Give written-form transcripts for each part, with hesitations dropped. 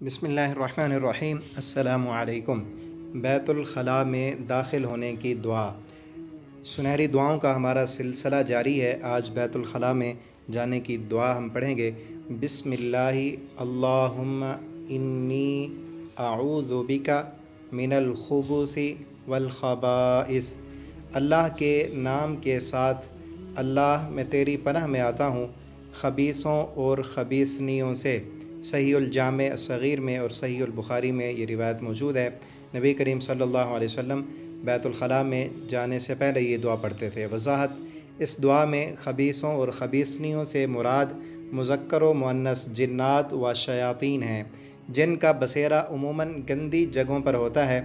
بسم اللہ الرحمن الرحیم۔ السلام علیکم۔ بیت الخلاء میں داخل ہونے کی دعا، سنہری دعاؤں کا ہمارا سلسلہ جاری ہے۔ آج بیت الخلاء میں جانے کی دعا ہم پڑھیں گے۔ بسم اللہ اللہم انی اعوذ بک من الخبث والخبائث۔ اللہ کے نام کے ساتھ اللہ میں تیری پناہ میں آتا ہوں خبیثوں اور خبیثنیوں سے۔ صحیح الجامع صغیر میں اور صحیح البخاری میں یہ روایت موجود ہے۔ نبی کریم صلی اللہ علیہ وسلم بیت الخلاء میں جانے سے پہلے یہ دعا پڑھتے تھے۔ وضاحت: اس دعا میں خبیثوں اور خبیثنیوں سے مراد مذکر و مؤنث جنات و شیاطین ہیں، جن کا بسیرا عموماً گندی جگہوں پر ہوتا ہے۔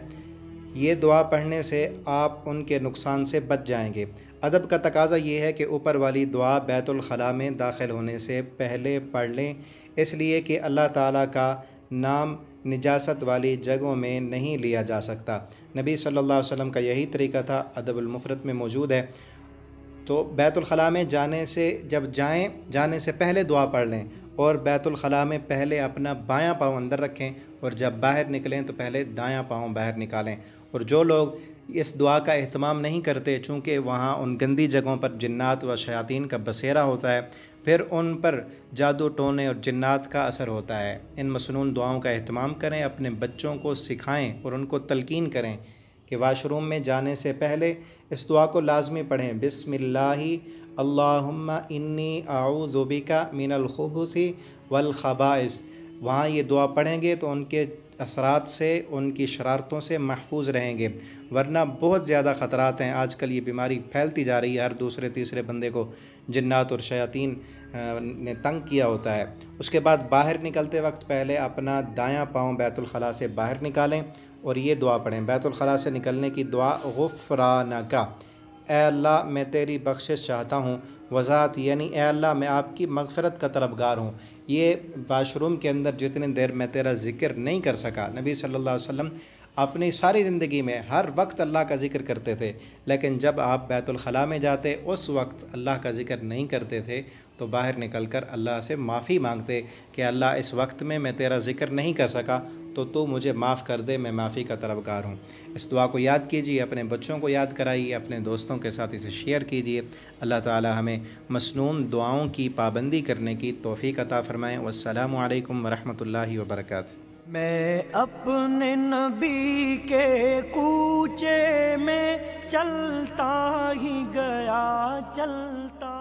یہ دعا پڑھنے سے آپ ان کے نقصان سے بچ جائیں گے۔ ادب کا تقاضا یہ ہے کہ اوپر والی دعا بیت الخلاء میں داخل ہونے سے پہلے پڑھ لیں، اس لیے کہ اللہ تعالیٰ کا نام نجاست والی جگہوں میں نہیں لیا جا سکتا۔ نبی صلی اللہ علیہ وسلم کا یہی طریقہ تھا، ادب المفرد میں موجود ہے۔ تو بیت الخلاء میں جانے سے پہلے دعا پڑھ لیں، اور بیت الخلاء میں پہلے اپنا بایاں پاؤں اندر رکھیں، اور جب باہر نکلیں تو پہلے دایاں پاؤں باہر نکالیں۔ اور جو لوگ اس دعا کا اہتمام نہیں کرتے، چونکہ وہاں ان گندی جگہوں پر جنات و شیاطین کا بسیرا ہوتا ہے، پھر ان پر جادو ٹونے اور جنات کا اثر ہوتا ہے۔ ان مسنون دعاؤں کا اہتمام کریں، اپنے بچوں کو سکھائیں اور ان کو تلقین کریں کہ واشروم میں جانے سے پہلے اس دعا کو لازمی پڑھیں۔ بسم اللہ اللہم انی اعوذ بک من الخبث والخبائث۔ وہاں یہ دعا پڑھیں گے تو ان کے اثرات سے، ان کی شرارتوں سے محفوظ رہیں گے، ورنہ بہت زیادہ خطرات ہیں۔ آج کل یہ بیماری پھیلتی جا رہی ہے، ہر دوسرے تیسرے بندے کو جنات اور شیاطین نے تنگ کیا ہوتا ہے۔ اس کے بعد باہر نکلتے وقت پہلے اپنا دایاں پاؤں بیت الخلاء سے باہر نکالیں اور یہ دعا پڑھیں۔ بیت الخلاء سے نکلنے کی دعا: غفرانک، اے اللہ میں تیری بخشش چاہتا ہوں۔ وضاحت یعنی اے اللہ میں آپ کی مغفرت کا طلبگار ہوں۔ یہ واشروم کے اندر جتنی دیر میں تیرا ذکر نہیں کر سکا، نبی صلی اللہ علیہ وسلم اپنی ساری زندگی میں ہر وقت اللہ کا ذکر کرتے تھے، لیکن جب آپ بیت الخلاء میں جاتے اس وقت اللہ کا ذکر نہیں کرتے تھے، تو باہر نکل کر اللہ سے معافی مانگتے کہ اللہ اس وقت میں تیرا ذکر نہیں کر سکا، تو مجھے معاف کر دے، میں معافی کا طلبگار ہوں۔ اس دعا کو یاد کیجیے، اپنے بچوں کو یاد کرائیے، اپنے دوستوں کے ساتھ اسے شیئر کیجیے۔ اللہ تعالی ہمیں مسنون دعاؤں کی پابندی کرنے کی توفیق عطا فرمائیں۔ والسلام علیکم ورحمۃ اللہ وبرکاتہ۔ میں اپنے نبی کے کوچے میں چلتا ہی گیا، چلتا